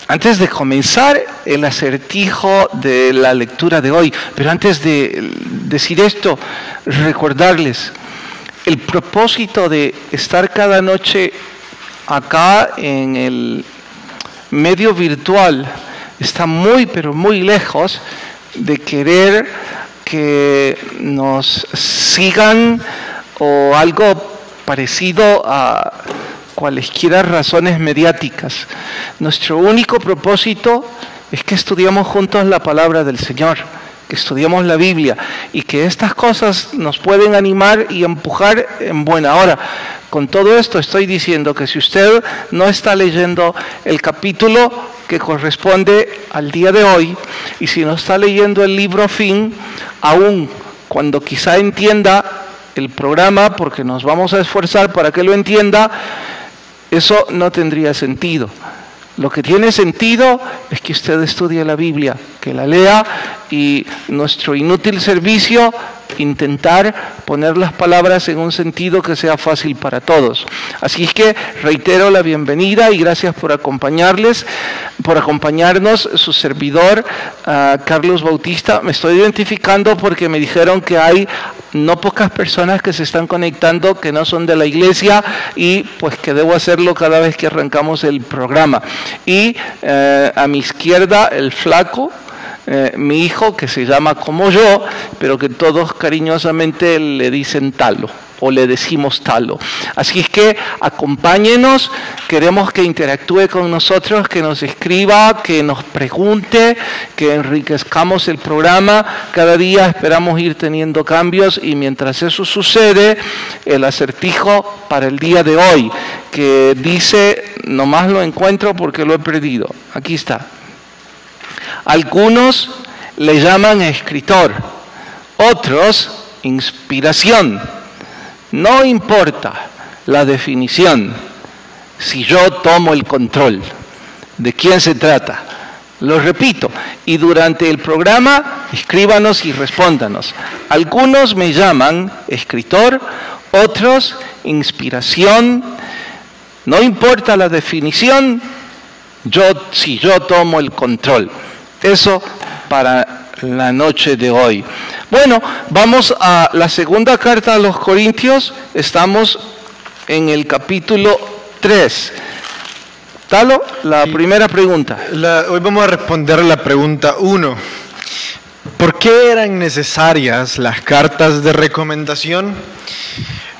Antes de comenzar el acertijo de la lectura de hoy, pero antes de decir esto, recordarles el propósito de estar cada noche acá en el medio virtual está muy, pero muy lejos de querer que nos sigan o algo parecido a cualesquiera razones mediáticas. Nuestro único propósito es que estudiamos juntos la palabra del Señor, que estudiamos la Biblia y que estas cosas nos pueden animar y empujar en buena hora. Con todo esto estoy diciendo que si usted no está leyendo el capítulo que corresponde al día de hoy y si no está leyendo el libro fin, aún cuando quizá entienda el programa, porque nos vamos a esforzar para que lo entienda, eso no tendría sentido. Lo que tiene sentido es que usted estudie la Biblia, que la lea, y nuestro inútil servicio, intentar poner las palabras en un sentido que sea fácil para todos. Así es que reitero la bienvenida y gracias por acompañarnos. Su servidor, Carlos Bautista. Me estoy identificando porque me dijeron que hay no pocas personas que se están conectando que no son de la iglesia y pues que debo hacerlo cada vez que arrancamos el programa. Y a mi izquierda el flaco, mi hijo, que se llama como yo, pero que todos cariñosamente le dicen Talo, o le decimos Talo. Así es que acompáñenos, queremos que interactúe con nosotros, que nos escriba, que nos pregunte, que enriquezcamos el programa. Cada día esperamos ir teniendo cambios y mientras eso sucede, el acertijo para el día de hoy, que dice, nomás lo encuentro porque lo he perdido, aquí está. Algunos le llaman escritor, otros inspiración. No importa la definición, si yo tomo el control. ¿De quién se trata? Lo repito, y durante el programa escríbanos y respóndanos. Algunos me llaman escritor, otros inspiración. No importa la definición, si yo tomo el control. Eso para la noche de hoy. Bueno, vamos a la segunda carta a los Corintios. Estamos en el capítulo 3. Talo, la primera pregunta. Hoy vamos a responder la pregunta 1. ¿Por qué eran necesarias las cartas de recomendación?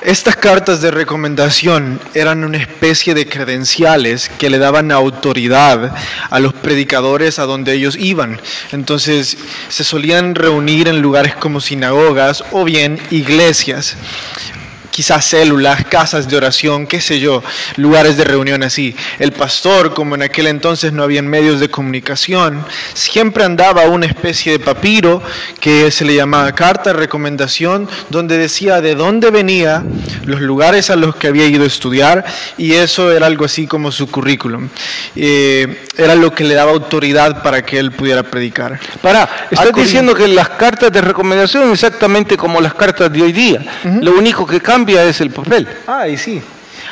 Estas cartas de recomendación eran una especie de credenciales que le daban autoridad a los predicadores a donde ellos iban. Entonces se solían reunir en lugares como sinagogas o bien iglesias. Quizás células, casas de oración, qué sé yo, lugares de reunión así. El pastor, como en aquel entonces no había medios de comunicación, siempre andaba una especie de papiro que se le llamaba carta de recomendación, donde decía de dónde venía, los lugares a los que había ido a estudiar, y eso era algo así como su currículum. Era lo que le daba autoridad para que él pudiera predicar. Estás diciendo que las cartas de recomendación son exactamente como las cartas de hoy día. Lo único que cambia es el papel. Y sí.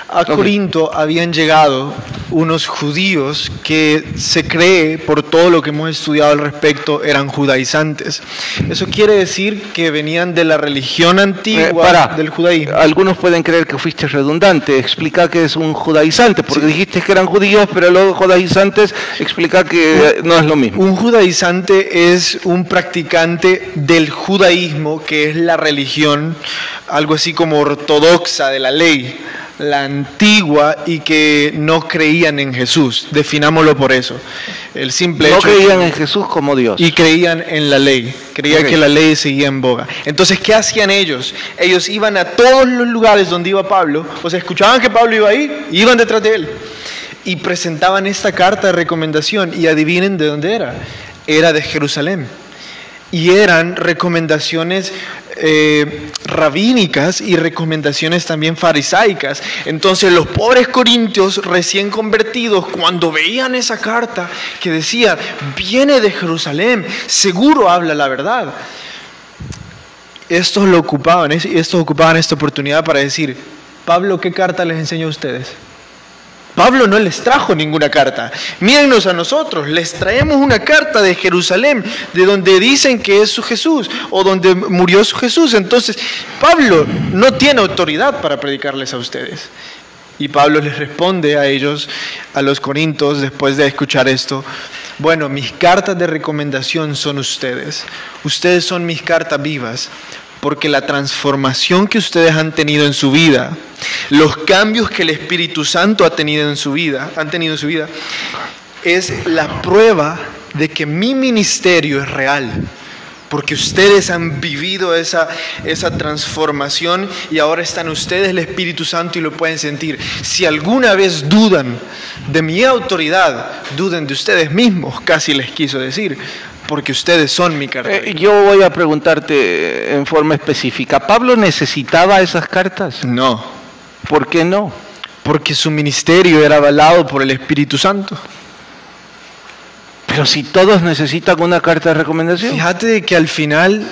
A Corinto habían llegado unos judíos que se cree, por todo lo que hemos estudiado al respecto, eran judaizantes. Eso quiere decir que venían de la religión antigua del judaísmo. Algunos pueden creer que fuiste redundante. Explica que es un judaizante, porque dijiste que eran judíos, pero luego judaizantes, explica que no es lo mismo. Un judaizante es un practicante del judaísmo, que es la religión, algo así como ortodoxa de la ley, la antigua, y que no creían en Jesús. Definámoslo por eso. El simple no hecho creían en Jesús como Dios. Y creían en la ley. Creían que la ley seguía en boga. Entonces, ¿qué hacían ellos? Ellos iban a todos los lugares donde iba Pablo. O sea, escuchaban que Pablo iba ahí, y iban detrás de él. Y presentaban esta carta de recomendación. Y adivinen de dónde era. Era de Jerusalén. Y eran recomendaciones rabínicas y recomendaciones también farisaicas. Entonces los pobres corintios recién convertidos, cuando veían esa carta que decía viene de Jerusalén, seguro habla la verdad, estos ocupaban esta oportunidad para decir: Pablo, ¿qué carta les enseñó a ustedes? Pablo no les trajo ninguna carta. Mírennos a nosotros, les traemos una carta de Jerusalén, de donde dicen que es su Jesús, o donde murió su Jesús. Entonces, Pablo no tiene autoridad para predicarles a ustedes. Y Pablo les responde a ellos, a los corintios, después de escuchar esto: bueno, mis cartas de recomendación son ustedes. Ustedes son mis cartas vivas, porque la transformación que ustedes han tenido en su vida, los cambios que el Espíritu Santo han tenido en su vida, es la prueba de que mi ministerio es real. Porque ustedes han vivido esa transformación y ahora están ustedes el Espíritu Santo y lo pueden sentir. Si alguna vez dudan de mi autoridad, duden de ustedes mismos, casi les quiso decir, porque ustedes son mi carta. Yo voy a preguntarte en forma específica, ¿Pablo necesitaba esas cartas? No. ¿Por qué no? Porque su ministerio era avalado por el Espíritu Santo. Pero si todos necesitan una carta de recomendación. Fíjate que al final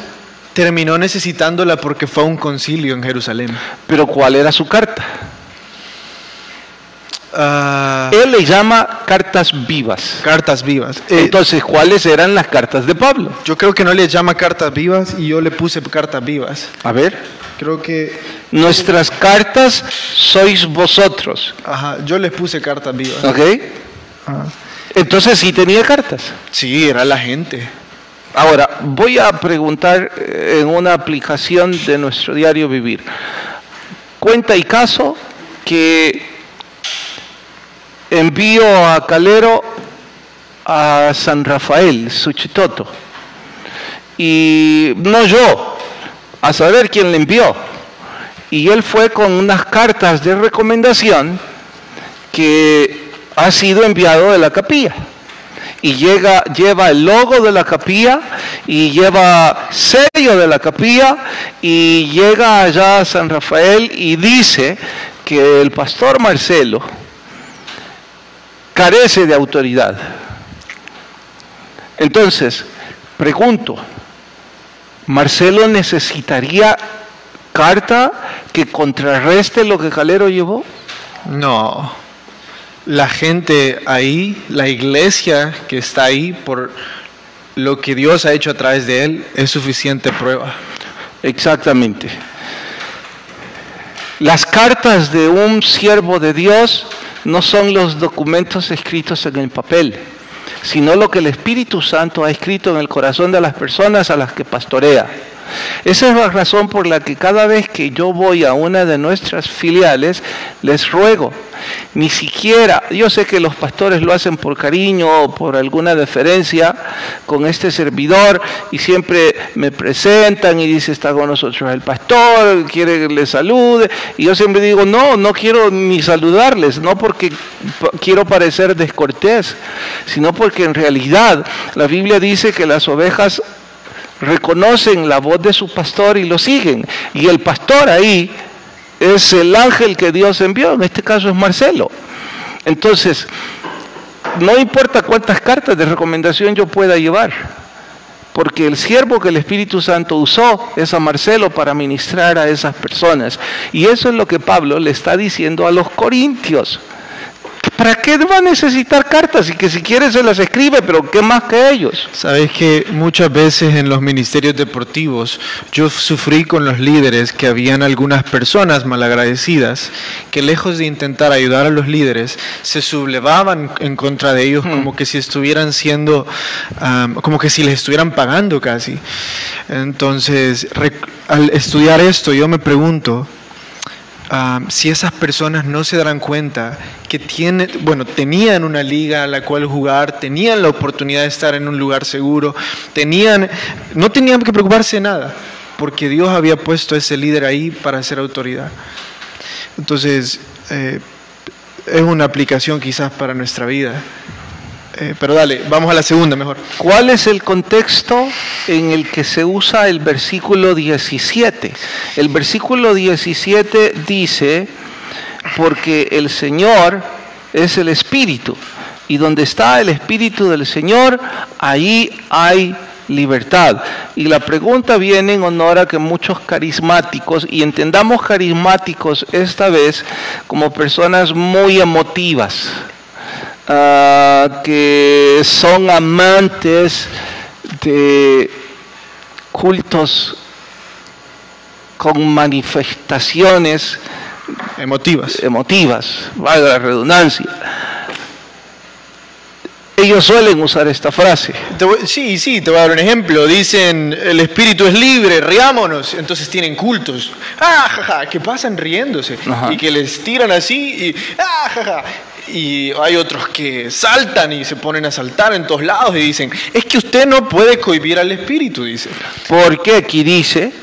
terminó necesitándola porque fue a un concilio en Jerusalén. Pero ¿cuál era su carta? Él le llama cartas vivas. Cartas vivas. Entonces, ¿cuáles eran las cartas de Pablo? Yo creo que no le llama cartas vivas y yo le puse cartas vivas. A ver. Creo que... Nuestras cartas sois vosotros. Ajá, yo les puse cartas vivas. ¿Ok? Ajá. Entonces sí tenía cartas. Sí, era la gente. Ahora, voy a preguntar en una aplicación de nuestro diario vivir. Cuenta y caso que envío a Calero a San Rafael, Suchitoto. Y no yo, a saber quién le envió. Y él fue con unas cartas de recomendación que ha sido enviado de la capilla. Y lleva el logo de la capilla y lleva sello de la capilla y llega allá a San Rafael y dice que el pastor Marcelo carece de autoridad. Entonces, pregunto, ¿Marcelo necesitaría carta que contrarreste lo que Calero llevó? No. La gente ahí, la iglesia que está ahí, por lo que Dios ha hecho a través de él, es suficiente prueba. Exactamente. Las cartas de un siervo de Dios no son los documentos escritos en el papel, sino lo que el Espíritu Santo ha escrito en el corazón de las personas a las que pastorea. Esa es la razón por la que cada vez que yo voy a una de nuestras filiales, les ruego, ni siquiera, yo sé que los pastores lo hacen por cariño o por alguna deferencia con este servidor y siempre me presentan y dice, está con nosotros el pastor, quiere que le salude, y yo siempre digo, no quiero ni saludarles, no porque quiero parecer descortés, sino porque en realidad la Biblia dice que las ovejas reconocen la voz de su pastor y lo siguen. Y el pastor ahí es el ángel que Dios envió, en este caso es Marcelo. Entonces, no importa cuántas cartas de recomendación yo pueda llevar, porque el siervo que el Espíritu Santo usó es a Marcelo para ministrar a esas personas. Y eso es lo que Pablo le está diciendo a los corintios. ¿Para qué va a necesitar cartas? Y que si quiere se las escribe, pero ¿qué más que ellos? Sabes que muchas veces en los ministerios deportivos yo sufrí con los líderes que habían algunas personas malagradecidas que lejos de intentar ayudar a los líderes se sublevaban en contra de ellos como que si estuvieran siendo, como que si les estuvieran pagando casi. Entonces, al estudiar esto yo me pregunto, si esas personas no se darán cuenta que tenían una liga a la cual jugar, tenían la oportunidad de estar en un lugar seguro, no tenían que preocuparse de nada, porque Dios había puesto a ese líder ahí para ser autoridad. Entonces, es una aplicación quizás para nuestra vida. Pero dale, vamos a la segunda mejor. ¿Cuál es el contexto en el que se usa el versículo 17? El versículo 17 dice, porque el Señor es el Espíritu, y donde está el Espíritu del Señor, ahí hay libertad. Y la pregunta viene en honor a que muchos carismáticos, y entendamos carismáticos esta vez como personas muy emotivas, que son amantes de cultos con manifestaciones emotivas, valga la redundancia. Ellos suelen usar esta frase. Te voy a dar un ejemplo. Dicen, el espíritu es libre, riámonos. Entonces tienen cultos. Que pasan riéndose. Ajá. Y que les tiran así y Y hay otros que saltan y se ponen a saltar en todos lados y dicen, es que usted no puede cohibir al espíritu, dice. Porque aquí dice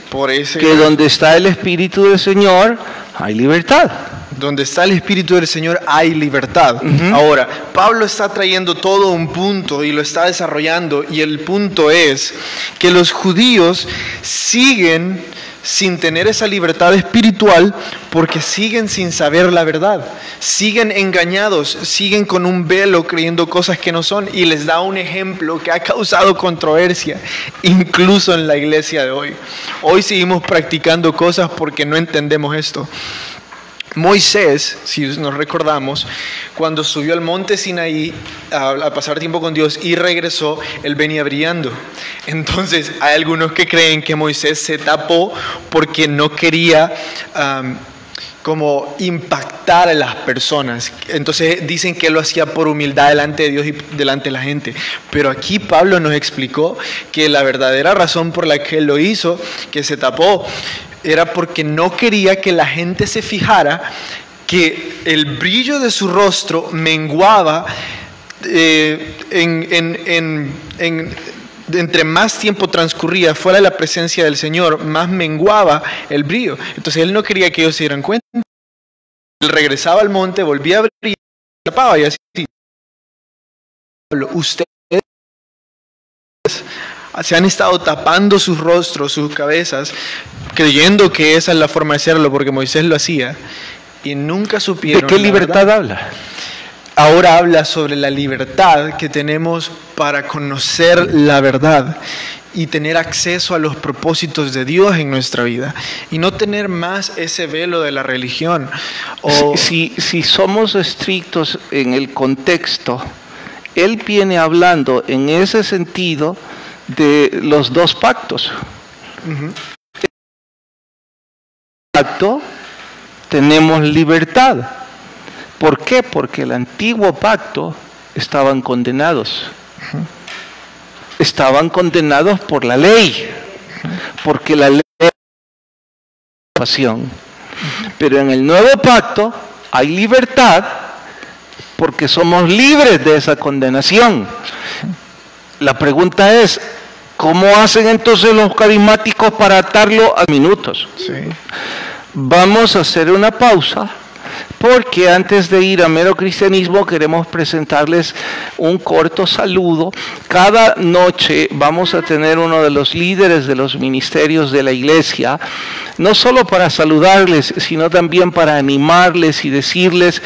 que donde está el espíritu del Señor hay libertad. Donde está el espíritu del Señor hay libertad. Ahora, Pablo está trayendo todo un punto y lo está desarrollando, y el punto es que los judíos siguen sin tener esa libertad espiritual porque siguen sin saber la verdad, siguen engañados, siguen con un velo creyendo cosas que no son, y les da un ejemplo que ha causado controversia incluso en la iglesia de hoy. Hoy seguimos practicando cosas porque no entendemos esto. Moisés, si nos recordamos, cuando subió al monte Sinaí a pasar tiempo con Dios y regresó, él venía brillando. Entonces hay algunos que creen que Moisés se tapó porque no quería como impactar a las personas. Entonces dicen que él lo hacía por humildad delante de Dios y delante de la gente. Pero aquí Pablo nos explicó que la verdadera razón por la que él lo hizo, que se tapó, era porque no quería que la gente se fijara que el brillo de su rostro menguaba entre más tiempo transcurría fuera de la presencia del Señor, más menguaba el brillo. Entonces él no quería que ellos se dieran cuenta. Él regresaba al monte, volvía a brillar, y tapaba, y así. Ustedes se han estado tapando sus rostros, sus cabezas, creyendo que esa es la forma de hacerlo porque Moisés lo hacía, y nunca supieron. ¿De qué libertad habla? Ahora habla sobre la libertad que tenemos para conocer la verdad y tener acceso a los propósitos de Dios en nuestra vida y no tener más ese velo de la religión. Si somos estrictos en el contexto, él viene hablando en ese sentido de los dos pactos. En el pacto tenemos libertad. ¿Por qué? Porque el antiguo pacto estaban condenados. Estaban condenados por la ley, porque la ley es pasión. Pero en el nuevo pacto hay libertad porque somos libres de esa condenación. La pregunta es, ¿cómo hacen entonces los carismáticos para atarlo a minutos? Sí. Vamos a hacer una pausa, porque antes de ir a Mero Cristianismo queremos presentarles un corto saludo. Cada noche vamos a tener uno de los líderes de los ministerios de la iglesia, no solo para saludarles, sino también para animarles y decirles,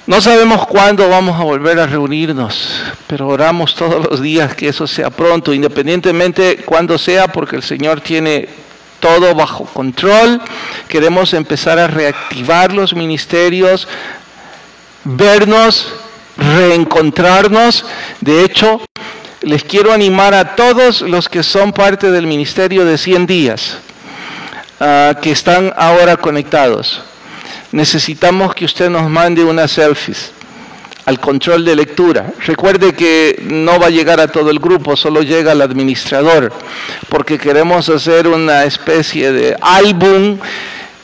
no sabemos cuándo vamos a volver a reunirnos, pero oramos todos los días que eso sea pronto, independientemente cuándo sea, porque el Señor tiene todo bajo control. Queremos empezar a reactivar los ministerios, vernos, reencontrarnos. De hecho, les quiero animar a todos los que son parte del ministerio de 100 días, que están ahora conectados. Necesitamos que usted nos mande unas selfies al control de lectura. Recuerde que no va a llegar a todo el grupo, solo llega al administrador, porque queremos hacer una especie de álbum,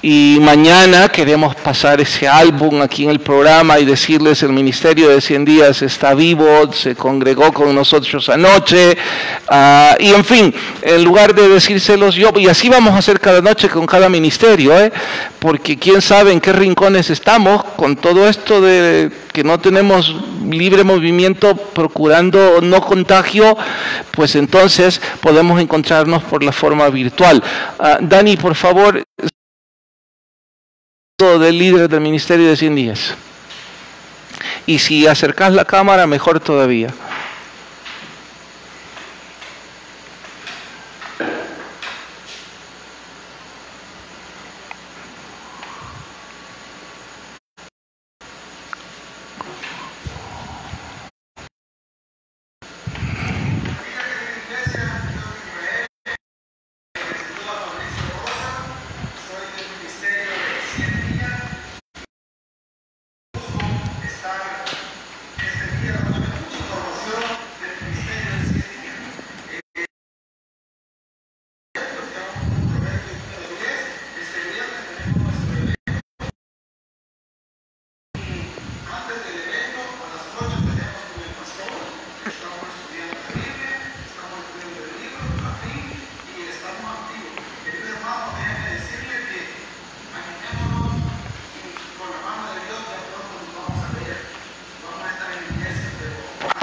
y mañana queremos pasar ese álbum aquí en el programa y decirles: el ministerio de 100 días está vivo, se congregó con nosotros anoche, y en fin, en lugar de decírselos yo, y así vamos a hacer cada noche con cada ministerio, porque quién sabe en qué rincones estamos con todo esto de que no tenemos libre movimiento, procurando no contagio, pues entonces podemos encontrarnos por la forma virtual. Dani, por favor, del líder del ministerio de 100 días. Y si acercas la cámara, mejor todavía.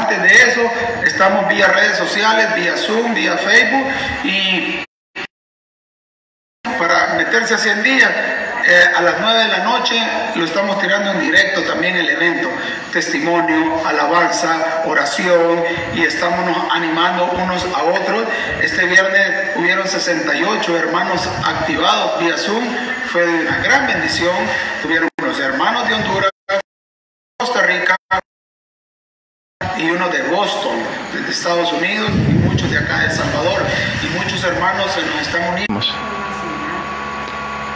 antes de eso, estamos vía redes sociales, vía Zoom, vía Facebook, y para meterse a 100 días, a las 9 de la noche lo estamos tirando en directo también el evento, testimonio, alabanza, oración, y estamos animando unos a otros. Este viernes hubieron 68 hermanos activados vía Zoom, fue de una gran bendición. Tuvieron los hermanos de Honduras, Costa Rica y uno de Boston, de Estados Unidos, y muchos de acá de El Salvador, y muchos hermanos se nos están uniendo.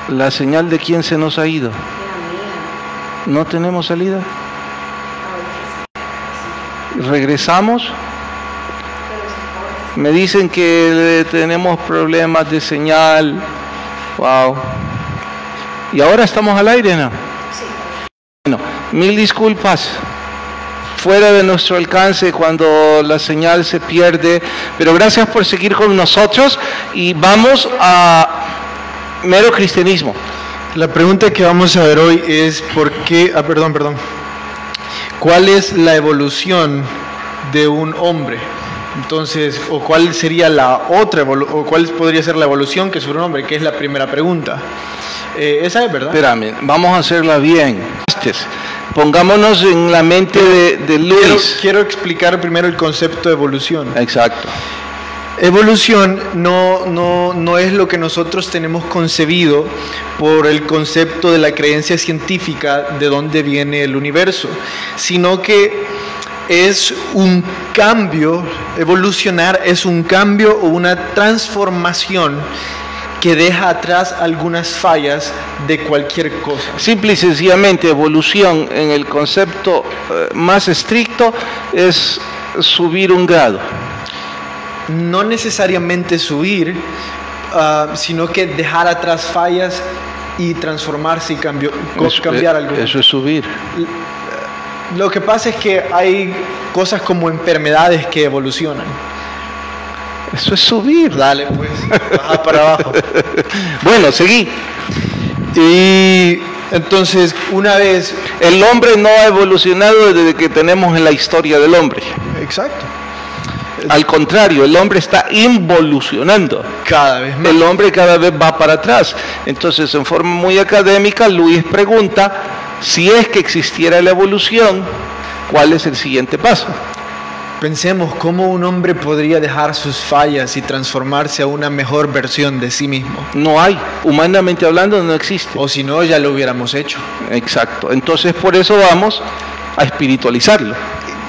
La señal de quién se nos ha ido. ¿No tenemos salida? ¿Regresamos? Me dicen que tenemos problemas de señal. Wow. ¿Y ahora estamos al aire, no? Bueno, mil disculpas. Fuera de nuestro alcance cuando la señal se pierde, pero gracias por seguir con nosotros y vamos a mero cristianismo. La pregunta que vamos a ver hoy es ¿por qué? ¿Cuál es la evolución de un hombre? Entonces, o cuál sería la otra, o cuál podría ser la evolución que sufre un hombre, que es la primera pregunta. Esa es verdad. Espérame, vamos a hacerla bien. Pongámonos en la mente de Luis. Quiero explicar primero el concepto de evolución. Exacto. Evolución no es lo que nosotros tenemos concebido por el concepto de la creencia científica de dónde viene el universo, sino que es un cambio. Evolucionar es un cambio o una transformación que deja atrás algunas fallas de cualquier cosa. Simple y sencillamente, evolución en el concepto más estricto es subir un grado. No necesariamente subir, sino que dejar atrás fallas y transformarse y cambiar algo. Eso es subir. Lo que pasa es que hay cosas como enfermedades que evolucionan. Eso es subir. Dale, pues, baja para abajo. Bueno, seguí. Y entonces, una vez... El hombre no ha evolucionado desde que tenemos en la historia del hombre. Exacto. Al contrario, el hombre está involucionando. Cada vez más. El hombre cada vez va para atrás. Entonces, en forma muy académica, Luis pregunta, si es que existiera la evolución, ¿cuál es el siguiente paso? Pensemos cómo un hombre podría dejar sus fallas y transformarse a una mejor versión de sí mismo. No hay, humanamente hablando no existe. O si no, ya lo hubiéramos hecho. Exacto, entonces por eso vamos a espiritualizarlo.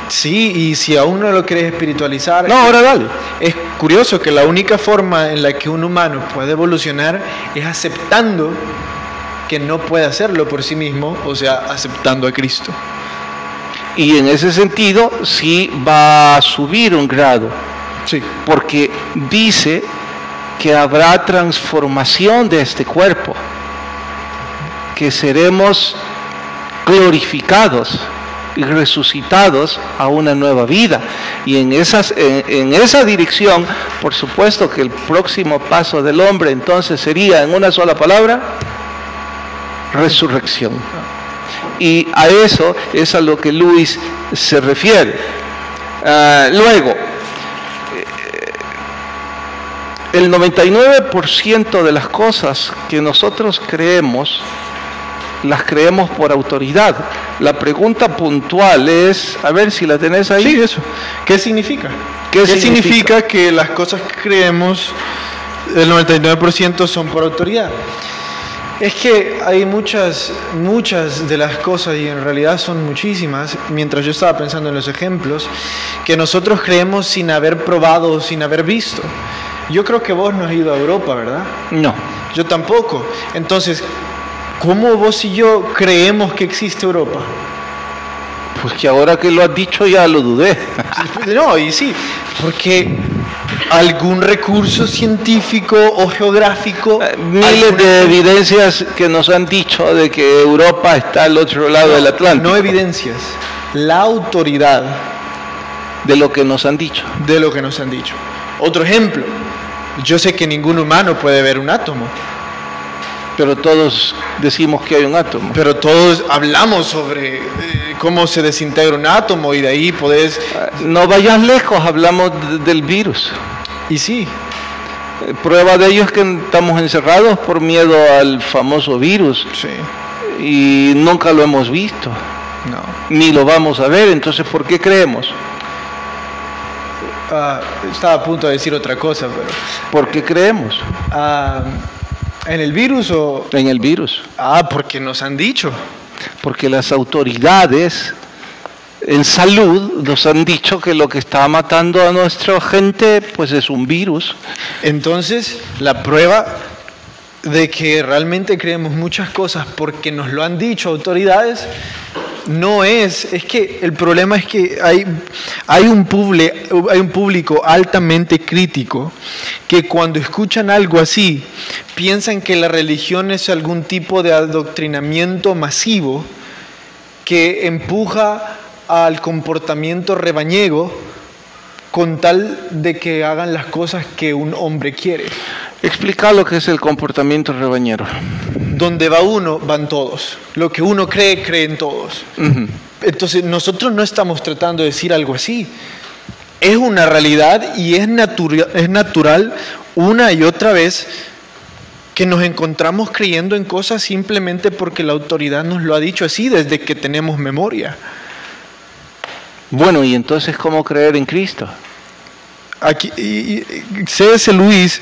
Sí, y si aún no lo querés espiritualizar... No, ahora dale. Es curioso que la única forma en la que un humano puede evolucionar es aceptando que no puede hacerlo por sí mismo, o sea, aceptando a Cristo. Y en ese sentido sí va a subir un grado. Sí. Porque dice que habrá transformación de este cuerpo, que seremos glorificados y resucitados a una nueva vida. Y en esa dirección, por supuesto que el próximo paso del hombre entonces sería, en una sola palabra, resurrección. Y a eso es a lo que Luis se refiere. Luego, el 99% de las cosas que nosotros creemos, las creemos por autoridad. La pregunta puntual es, a ver si la tenés ahí. Sí, eso. ¿Qué significa? ¿Qué significa que las cosas que creemos, el 99% son por autoridad? Es que hay muchas de las cosas, y en realidad son muchísimas, mientras yo estaba pensando en los ejemplos, que nosotros creemos sin haber probado o sin haber visto. Yo creo que vos no has ido a Europa, ¿verdad? No. Yo tampoco. Entonces, ¿cómo vos y yo creemos que existe Europa? Pues que ahora que lo has dicho ya lo dudé. No, y sí, porque algún recurso científico o geográfico... Miles de evidencias que nos han dicho de que Europa está al otro lado del Atlántico. No evidencias, la autoridad de lo que nos han dicho. De lo que nos han dicho. Otro ejemplo, yo sé que ningún humano puede ver un átomo. Pero todos decimos que hay un átomo. Pero todos hablamos sobre cómo se desintegra un átomo y de ahí podés... No vayas lejos, hablamos del virus. Y sí. Prueba de ello es que estamos encerrados por miedo al famoso virus. Sí. Y nunca lo hemos visto. No. Ni lo vamos a ver, entonces ¿por qué creemos? Estaba a punto de decir otra cosa, pero... ¿Por qué creemos? ¿En el virus o...? En el virus. Porque nos han dicho. Porque las autoridades en salud nos han dicho que lo que está matando a nuestra gente pues es un virus. Entonces, la prueba de que realmente creemos muchas cosas porque nos lo han dicho autoridades, no es que el problema es que hay un público altamente crítico que cuando escuchan algo así piensan que la religión es algún tipo de adoctrinamiento masivo que empuja al comportamiento rebañego con tal de que hagan las cosas que un hombre quiere. Explica lo que es el comportamiento rebañero. Donde va uno, van todos. Lo que uno cree, creen todos. Uh-huh. Entonces, nosotros no estamos tratando de decir algo así. Es una realidad y es natural una y otra vez que nos encontramos creyendo en cosas simplemente porque la autoridad nos lo ha dicho así desde que tenemos memoria. Bueno, ¿y entonces cómo creer en Cristo? Aquí, C.S. Lewis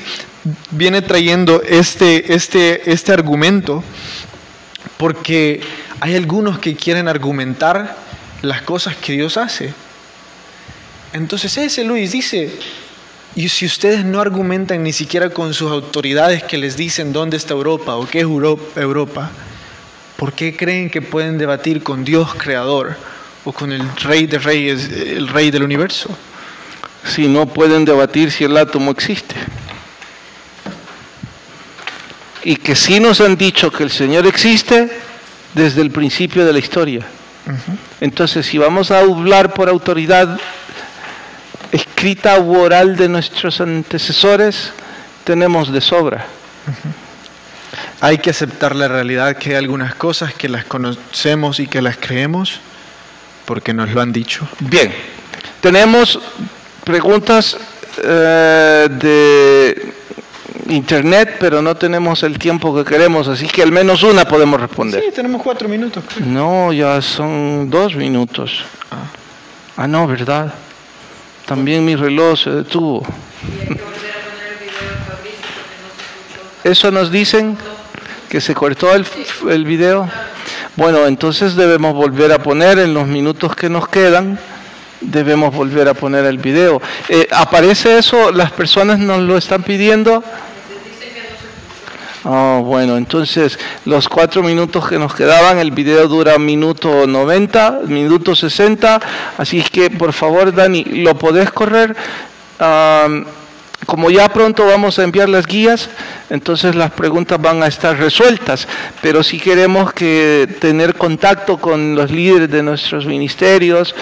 viene trayendo este argumento porque hay algunos que quieren argumentar las cosas que Dios hace. Entonces C.S. Lewis dice, y si ustedes no argumentan ni siquiera con sus autoridades que les dicen dónde está Europa o qué es Europa, ¿por qué creen que pueden debatir con Dios creador o con el Rey de Reyes, el Rey del universo? Si no pueden debatir si el átomo existe. Y que sí nos han dicho que el Señor existe desde el principio de la historia. Uh-huh. Entonces, si vamos a hablar por autoridad escrita u oral de nuestros antecesores, tenemos de sobra. Uh-huh. Hay que aceptar la realidad que hay algunas cosas que las conocemos y que las creemos porque nos lo han dicho. Bien, tenemos preguntas de internet, pero no tenemos el tiempo que queremos, así que al menos una podemos responder. Sí, tenemos 4 minutos. Creo. No, ya son 2 minutos. No, ¿verdad? También mi reloj se detuvo. ¿Eso nos dicen? ¿Que se cortó el video? Bueno, entonces debemos volver a poner en los minutos que nos quedan, debemos volver a poner el video. ¿Aparece eso? ¿Las personas nos lo están pidiendo? Bueno, entonces los 4 minutos que nos quedaban, el video dura 1:90, 1:60, así que por favor, Dani, ¿lo podés correr? Como ya pronto vamos a enviar las guías, entonces las preguntas van a estar resueltas, pero si queremos tener contacto con los líderes de nuestros ministerios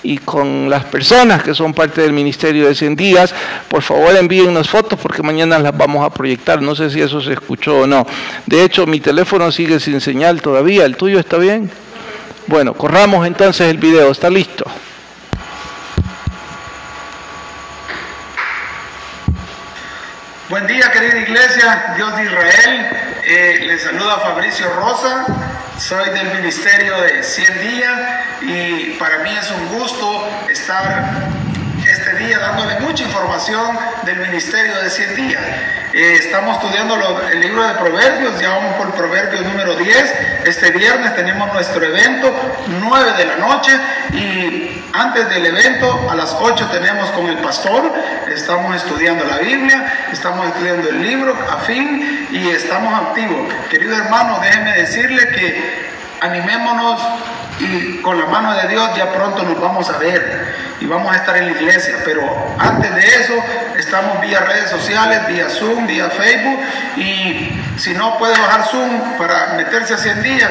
y con las personas que son parte del ministerio de 100 días, por favor envíennos fotos porque mañana las vamos a proyectar, no sé si eso se escuchó o no. De hecho, mi teléfono sigue sin señal todavía, ¿el tuyo está bien? Bueno, corramos entonces el video, ¿está listo? Buen día, querida iglesia, Dios de Israel. Les saluda Fabricio Rosa, soy del ministerio de 100 días y para mí es un gusto estar este día dándole mucha información del ministerio de 100 días. Estamos estudiando el libro de Proverbios, ya vamos por Proverbios número 10. Este viernes tenemos nuestro evento, 9 de la noche, y antes del evento, a las 8 tenemos con el pastor, estamos estudiando la Biblia, estamos estudiando el libro a fin y estamos activos. Querido hermano, déjeme decirle que animémonos y con la mano de Dios ya pronto nos vamos a ver y vamos a estar en la iglesia, pero antes de eso estamos vía redes sociales, vía Zoom, vía Facebook, y si no puede bajar Zoom para meterse a 100 días,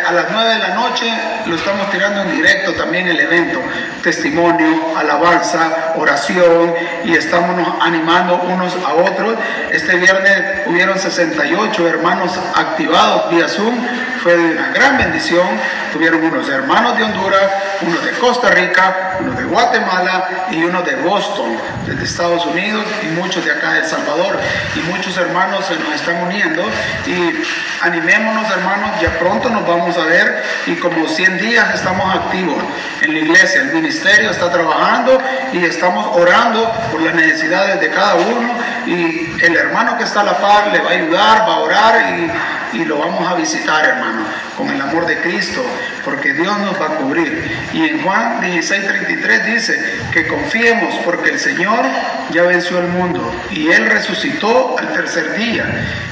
a las 9 de la noche lo estamos tirando en directo también el evento, testimonio, alabanza, oración, y estamos animando unos a otros. Este viernes hubieron 68 hermanos activados vía Zoom, fue de una gran bendición. Tuvieron unos hermanos de Honduras, unos de Costa Rica, unos de Guatemala y unos de Boston, desde Estados Unidos, y muchos de acá de El Salvador, y muchos hermanos se nos están uniendo. Y animémonos, hermanos, ya pronto nos vamos a ver, y como 100 días estamos activos en la iglesia, el ministerio está trabajando y estamos orando por las necesidades de cada uno, y el hermano que está a la par le va a ayudar, va a orar, y lo vamos a visitar, hermano, con el amor de Cristo, porque Dios nos va a cubrir. Y en Juan 16:33 dice que confiemos, porque el Señor ya venció el mundo y Él resucitó al tercer día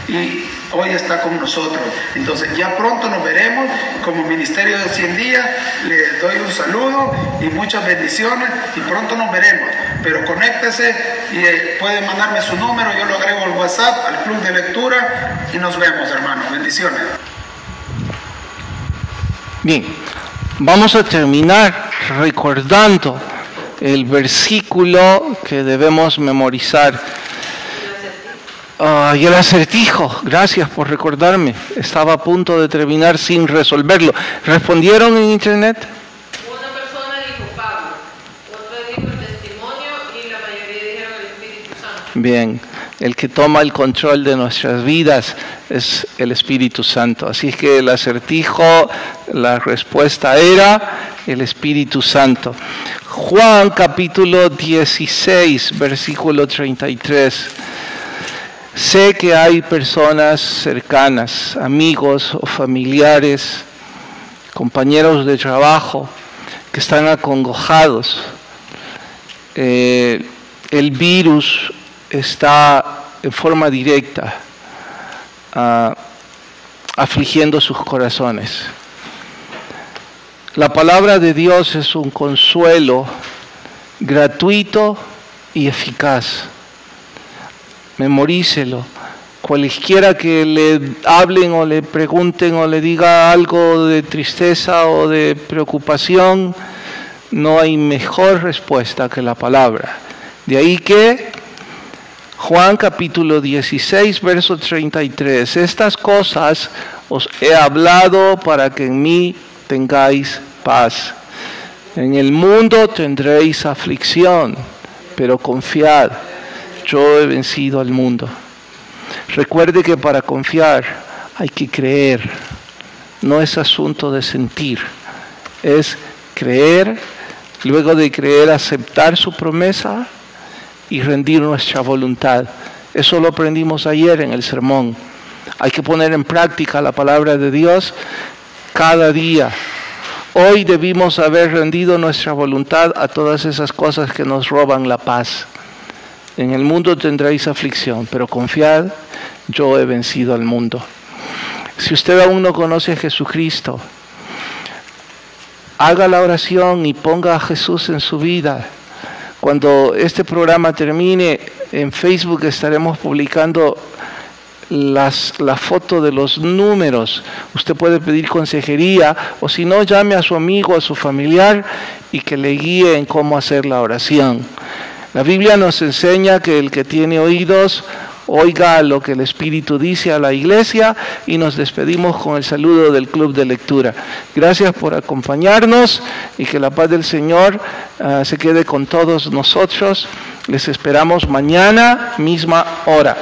y hoy está con nosotros. Entonces ya pronto nos veremos como Ministerio de 100 días. Les doy un saludo y muchas bendiciones, y pronto nos veremos. Pero conéctese y pueden mandarme su número, yo lo agrego al WhatsApp, al club de lectura, y nos vemos, hermanos. Bendiciones. Bien, vamos a terminar recordando el versículo que debemos memorizar. Y el acertijo, gracias por recordarme, estaba a punto de terminar sin resolverlo. ¿Respondieron en internet? Una persona dijo Pablo, otra dijo el testimonio, y la mayoría dijeron el Espíritu Santo. Bien, el que toma el control de nuestras vidas es el Espíritu Santo. Así es que el acertijo, la respuesta era el Espíritu Santo. Juan capítulo 16, versículo 33. Sé que hay personas cercanas, amigos o familiares, compañeros de trabajo, que están acongojados. El virus está en forma directa afligiendo sus corazones. La palabra de Dios es un consuelo gratuito y eficaz. Memorícelo. Cualquiera que le hablen o le pregunten o le diga algo de tristeza o de preocupación, no hay mejor respuesta que la palabra. De ahí que Juan capítulo 16, verso 33, estas cosas os he hablado para que en mí tengáis paz. En el mundo tendréis aflicción, pero confiad, yo he vencido al mundo. Recuerde que para confiar hay que creer, no es asunto de sentir, es creer, luego de creer aceptar su promesa y rendir nuestra voluntad. Eso lo aprendimos ayer en el sermón. Hay que poner en práctica la palabra de Dios cada día. Hoy debimos haber rendido nuestra voluntad a todas esas cosas que nos roban la paz. En el mundo tendréis aflicción, pero confiad, yo he vencido al mundo. Si usted aún no conoce a Jesucristo, haga la oración y ponga a Jesús en su vida. Cuando este programa termine, en Facebook estaremos publicando la foto de los números. Usted puede pedir consejería, o si no, llame a su amigo, a su familiar, y que le guíe en cómo hacer la oración. La Biblia nos enseña que el que tiene oídos, oiga lo que el Espíritu dice a la iglesia, y nos despedimos con el saludo del Club de Lectura. Gracias por acompañarnos y que la paz del Señor se quede con todos nosotros. Les esperamos mañana, misma hora.